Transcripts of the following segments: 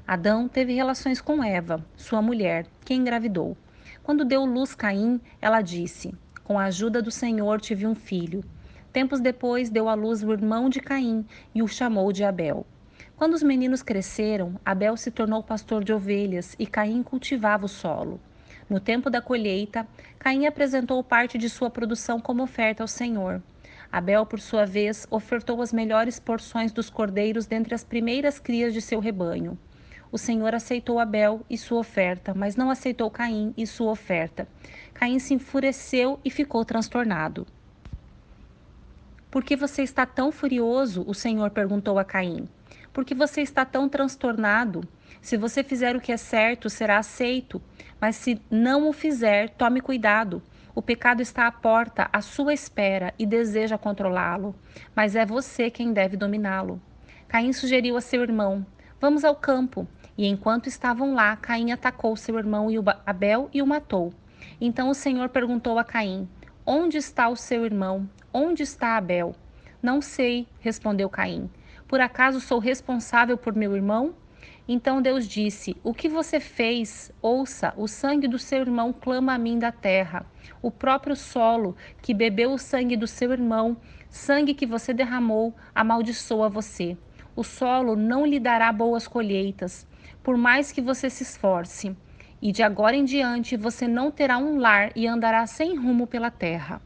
Adão teve relações com Eva, sua mulher, que engravidou. Quando deu luz Caim, ela disse: Com a ajuda do Senhor tive um filho. Tempos depois deu à luz o irmão de Caim e o chamou de Abel. Quando os meninos cresceram, Abel se tornou pastor de ovelhas e Caim cultivava o solo. No tempo da colheita, Caim apresentou parte de sua produção como oferta ao Senhor. Abel, por sua vez, ofertou as melhores porções dos cordeiros dentre as primeiras crias de seu rebanho. O Senhor aceitou Abel e sua oferta, mas não aceitou Caim e sua oferta. Caim se enfureceu e ficou transtornado. Por que você está tão furioso? O Senhor perguntou a Caim. Por que você está tão transtornado? Se você fizer o que é certo, será aceito. Mas se não o fizer, tome cuidado. O pecado está à porta, à sua espera, e deseja controlá-lo. Mas é você quem deve dominá-lo. Caim sugeriu a seu irmão: Vamos ao campo. E enquanto estavam lá, Caim atacou seu irmão Abel e o matou. Então o Senhor perguntou a Caim: Onde está o seu irmão? Onde está Abel? Não sei, respondeu Caim. Por acaso sou responsável por meu irmão? Então Deus disse: O que você fez? Ouça, o sangue do seu irmão clama a mim da terra. O próprio solo, que bebeu o sangue do seu irmão, sangue que você derramou, amaldiçoa você. O solo não lhe dará boas colheitas, por mais que você se esforce. E de agora em diante você não terá um lar e andará sem rumo pela terra.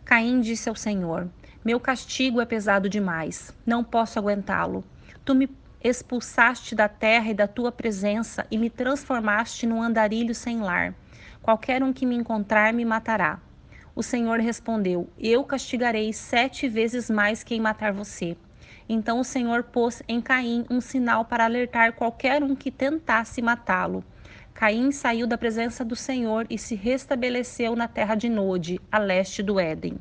Caim disse ao Senhor: Meu castigo é pesado demais, não posso aguentá-lo. Tu me expulsaste da terra e da tua presença e me transformaste num andarilho sem lar. Qualquer um que me encontrar me matará. O Senhor respondeu: Eu castigarei 7 vezes mais quem matar você. Então o Senhor pôs em Caim um sinal para alertar qualquer um que tentasse matá-lo. Caim saiu da presença do Senhor e se restabeleceu na terra de Nod, a leste do Éden.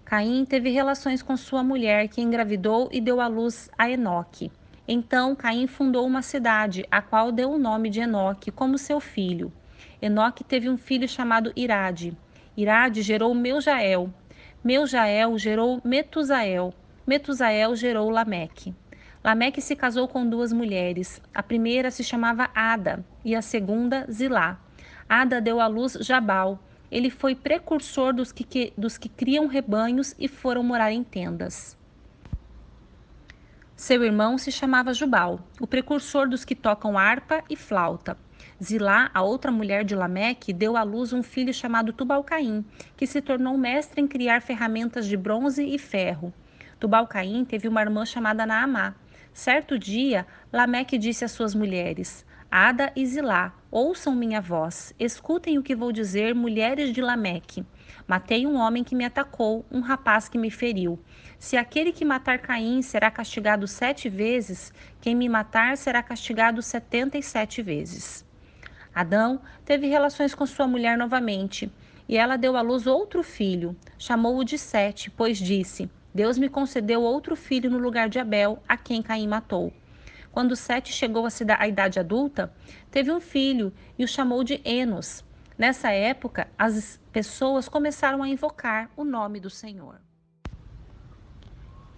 Caim teve relações com sua mulher, que engravidou e deu à luz a Enoque. Então Caim fundou uma cidade, a qual deu o nome de Enoque, como seu filho. Enoque teve um filho chamado Irade. Irade gerou Meujael. Meujael gerou Metusael. Metusael gerou Lameque. Lameque se casou com 2 mulheres. A primeira se chamava Ada e a segunda Zilá. Ada deu à luz Jabal. Ele foi precursor dos que criam rebanhos e foram morar em tendas. Seu irmão se chamava Jubal, o precursor dos que tocam harpa e flauta. Zilá, a outra mulher de Lameque, deu à luz um filho chamado Tubal-Caim, que se tornou mestre em criar ferramentas de bronze e ferro. Tubal-Caim teve uma irmã chamada Naamá. Certo dia, Lameque disse às suas mulheres: Ada e Zilá, ouçam minha voz, escutem o que vou dizer, mulheres de Lameque. Matei um homem que me atacou, um rapaz que me feriu. Se aquele que matar Caim será castigado 7 vezes, quem me matar será castigado 77 vezes. Adão teve relações com sua mulher novamente, e ela deu à luz outro filho. Chamou-o de Sete, pois disse: Deus me concedeu outro filho no lugar de Abel, a quem Caim matou. Quando Sete chegou à idade adulta, teve um filho e o chamou de Enos. Nessa época, as pessoas começaram a invocar o nome do Senhor.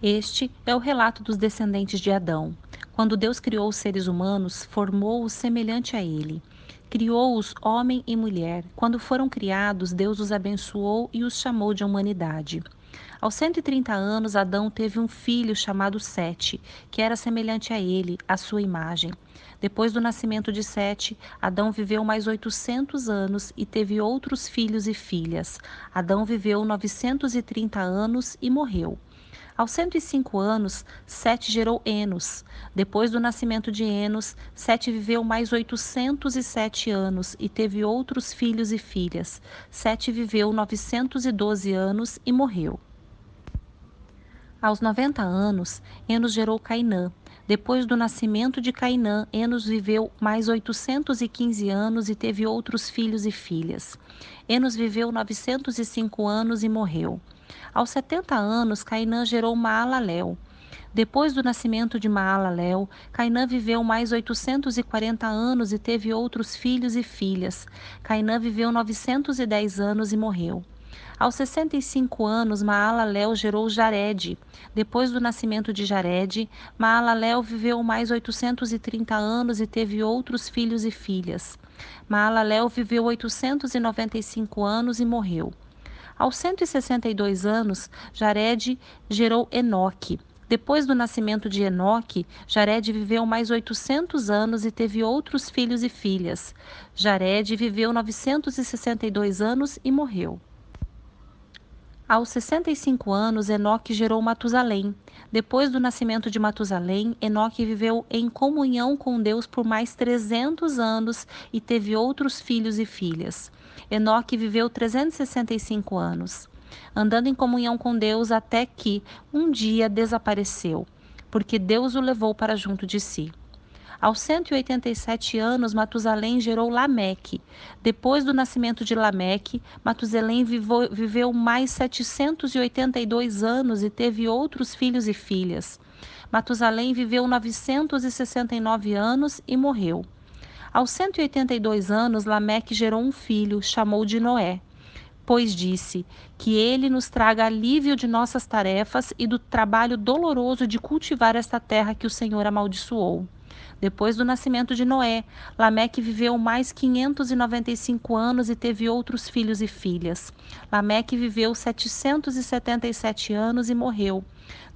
Este é o relato dos descendentes de Adão. Quando Deus criou os seres humanos, formou-os semelhante a ele. Criou-os homem e mulher. Quando foram criados, Deus os abençoou e os chamou de humanidade. Aos 130 anos, Adão teve um filho chamado Sete, que era semelhante a ele, à sua imagem. Depois do nascimento de Sete, Adão viveu mais 800 anos e teve outros filhos e filhas. Adão viveu 930 anos e morreu. Aos 105 anos, Sete gerou Enos. Depois do nascimento de Enos, Sete viveu mais 807 anos e teve outros filhos e filhas. Sete viveu 912 anos e morreu. Aos 90 anos, Enos gerou Cainã. Depois do nascimento de Cainã, Enos viveu mais 815 anos e teve outros filhos e filhas. Enos viveu 905 anos e morreu. Aos 70 anos, Cainã gerou Maalalel. Depois do nascimento de Maalalel, Cainã viveu mais 840 anos e teve outros filhos e filhas. Cainã viveu 910 anos e morreu. Aos 65 anos, Maalalel gerou Jared. Depois do nascimento de Jared, Maalalel viveu mais 830 anos e teve outros filhos e filhas. Maalalel viveu 895 anos e morreu. Aos 162 anos, Jared gerou Enoque. Depois do nascimento de Enoque, Jared viveu mais 800 anos e teve outros filhos e filhas. Jared viveu 962 anos e morreu. Aos 65 anos, Enoque gerou Matusalém. Depois do nascimento de Matusalém, Enoque viveu em comunhão com Deus por mais 300 anos e teve outros filhos e filhas. Enoque viveu 365 anos, andando em comunhão com Deus até que um dia desapareceu, porque Deus o levou para junto de si. Aos 187 anos, Matusalém gerou Lameque. Depois do nascimento de Lameque, Matusalém viveu mais 782 anos e teve outros filhos e filhas. Matusalém viveu 969 anos e morreu. Aos 182 anos, Lameque gerou um filho, chamou de Noé, pois disse: que ele nos traga alívio de nossas tarefas e do trabalho doloroso de cultivar esta terra que o Senhor amaldiçoou. Depois do nascimento de Noé, Lameque viveu mais 595 anos e teve outros filhos e filhas. Lameque viveu 777 anos e morreu.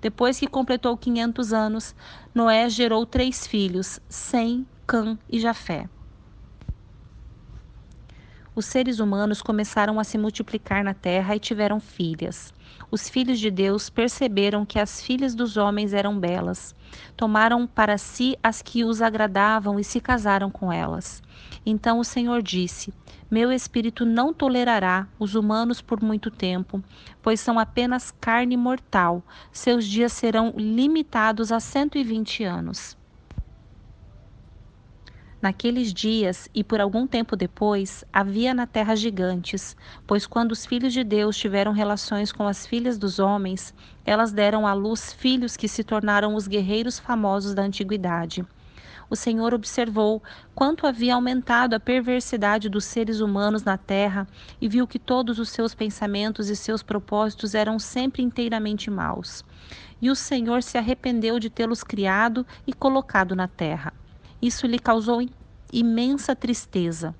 Depois que completou 500 anos, Noé gerou 3 filhos, Sem, Cã e Jafé. Os seres humanos começaram a se multiplicar na terra e tiveram filhas. Os filhos de Deus perceberam que as filhas dos homens eram belas. Tomaram para si as que os agradavam e se casaram com elas. Então o Senhor disse: meu espírito não tolerará os humanos por muito tempo, pois são apenas carne mortal. Seus dias serão limitados a 120 anos. Naqueles dias, e por algum tempo depois, havia na terra gigantes, pois quando os filhos de Deus tiveram relações com as filhas dos homens, elas deram à luz filhos que se tornaram os guerreiros famosos da antiguidade. O Senhor observou quanto havia aumentado a perversidade dos seres humanos na terra e viu que todos os seus pensamentos e seus propósitos eram sempre inteiramente maus. E o Senhor se arrependeu de tê-los criado e colocado na terra. Isso lhe causou imensa tristeza.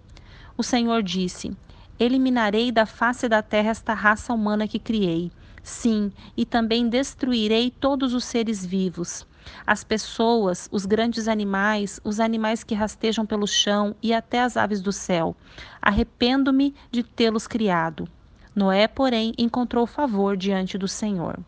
O Senhor disse: eliminarei da face da terra esta raça humana que criei. Sim, e também destruirei todos os seres vivos. As pessoas, os grandes animais, os animais que rastejam pelo chão e até as aves do céu. Arrependo-me de tê-los criado. Noé, porém, encontrou favor diante do Senhor.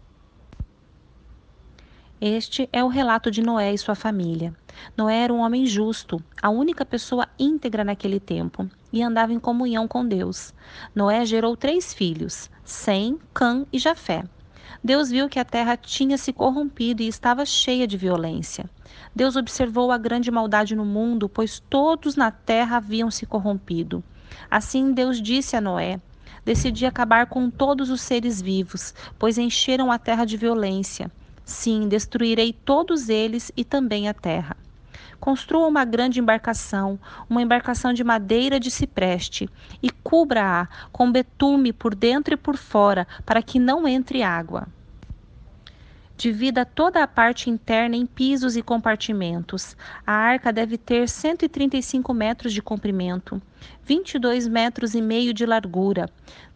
Este é o relato de Noé e sua família. Noé era um homem justo, a única pessoa íntegra naquele tempo, e andava em comunhão com Deus. Noé gerou 3 filhos, Sem, Cã e Jafé. Deus viu que a terra tinha se corrompido e estava cheia de violência. Deus observou a grande maldade no mundo, pois todos na terra haviam se corrompido. Assim Deus disse a Noé: decidi acabar com todos os seres vivos, pois encheram a terra de violência. Sim, destruirei todos eles e também a terra. Construa uma grande embarcação, uma embarcação de madeira de cipreste, e cubra-a com betume por dentro e por fora, para que não entre água. Divida toda a parte interna em pisos e compartimentos. A arca deve ter 135 metros de comprimento, 22 metros e meio de largura,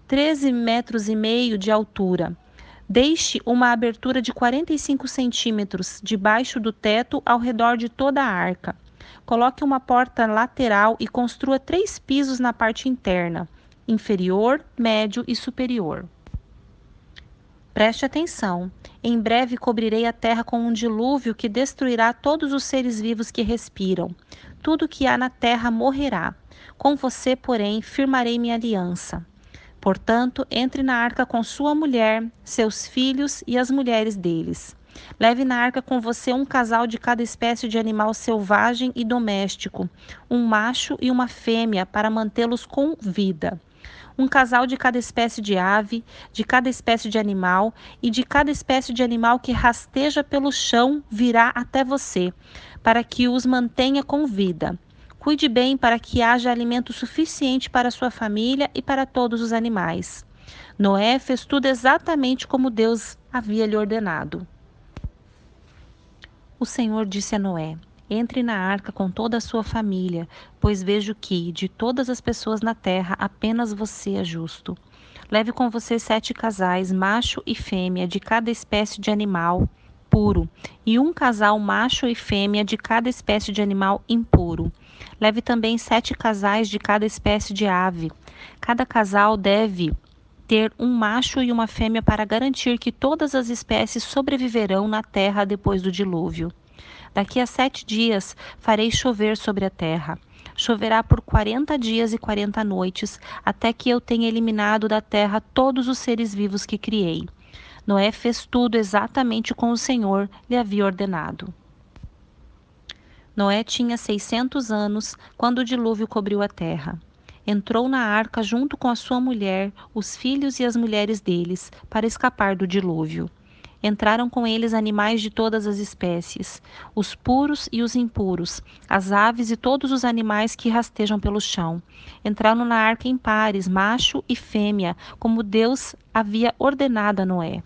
13 metros e meio de altura. Deixe uma abertura de 45 centímetros debaixo do teto ao redor de toda a arca. Coloque uma porta lateral e construa 3 pisos na parte interna, inferior, médio e superior. Preste atenção. Em breve cobrirei a terra com um dilúvio que destruirá todos os seres vivos que respiram. Tudo que há na terra morrerá. Com você, porém, firmarei minha aliança. Portanto, entre na arca com sua mulher, seus filhos e as mulheres deles. Leve na arca com você um casal de cada espécie de animal selvagem e doméstico, um macho e uma fêmea para mantê-los com vida. Um casal de cada espécie de ave, de cada espécie de animal e de cada espécie de animal que rasteja pelo chão virá até você, para que os mantenha com vida. Cuide bem para que haja alimento suficiente para sua família e para todos os animais. Noé fez tudo exatamente como Deus havia lhe ordenado. O Senhor disse a Noé: Entre na arca com toda a sua família, pois vejo que, de todas as pessoas na terra, apenas você é justo. Leve com você 7 casais, macho e fêmea, de cada espécie de animal puro, e um casal macho e fêmea de cada espécie de animal impuro. Leve também 7 casais de cada espécie de ave. Cada casal deve ter um macho e uma fêmea para garantir que todas as espécies sobreviverão na terra depois do dilúvio. Daqui a 7 dias farei chover sobre a terra. Choverá por 40 dias e 40 noites, até que eu tenha eliminado da terra todos os seres vivos que criei. Noé fez tudo exatamente como o Senhor lhe havia ordenado. Noé tinha 600 anos quando o dilúvio cobriu a terra. Entrou na arca junto com a sua mulher, os filhos e as mulheres deles, para escapar do dilúvio. Entraram com eles animais de todas as espécies, os puros e os impuros, as aves e todos os animais que rastejam pelo chão. Entraram na arca em pares, macho e fêmea, como Deus havia ordenado a Noé.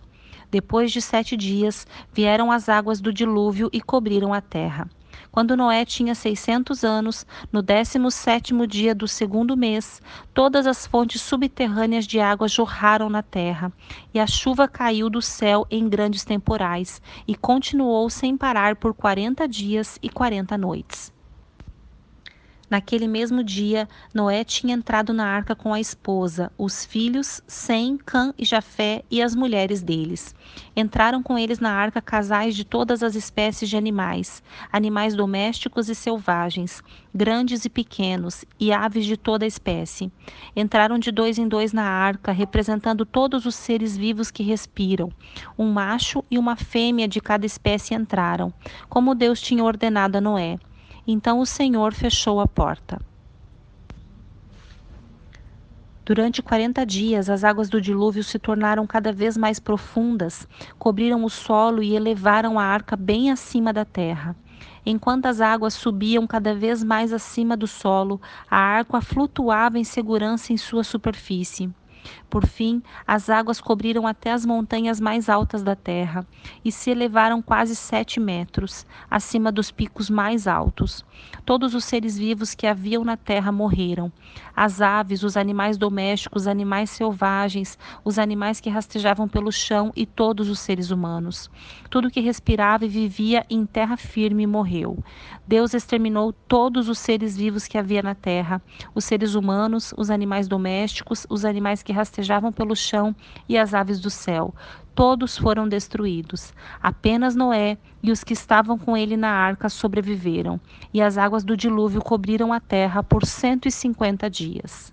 Depois de 7 dias, vieram as águas do dilúvio e cobriram a terra. Quando Noé tinha 600 anos, no 17º dia do segundo mês, todas as fontes subterrâneas de água jorraram na terra, e a chuva caiu do céu em grandes temporais, e continuou sem parar por 40 dias e 40 noites. Naquele mesmo dia, Noé tinha entrado na arca com a esposa, os filhos, Sem, Cã e Jafé e as mulheres deles. Entraram com eles na arca casais de todas as espécies de animais, animais domésticos e selvagens, grandes e pequenos, e aves de toda espécie. Entraram de 2 em 2 na arca, representando todos os seres vivos que respiram. Um macho e uma fêmea de cada espécie entraram, como Deus tinha ordenado a Noé. Então o Senhor fechou a porta. Durante 40 dias, as águas do dilúvio se tornaram cada vez mais profundas, cobriram o solo e elevaram a arca bem acima da terra. Enquanto as águas subiam cada vez mais acima do solo, a arca flutuava em segurança em sua superfície. Por fim, as águas cobriram até as montanhas mais altas da terra e se elevaram quase 7 metros, acima dos picos mais altos. Todos os seres vivos que haviam na terra morreram. As aves, os animais domésticos, os animais selvagens, os animais que rastejavam pelo chão e todos os seres humanos. Tudo que respirava e vivia em terra firme morreu. Deus exterminou todos os seres vivos que havia na terra, os seres humanos, os animais domésticos, os animais que rastejavam pelo chão e as aves do céu. Todos foram destruídos. Apenas Noé e os que estavam com ele na arca sobreviveram, e as águas do dilúvio cobriram a terra por 150 dias.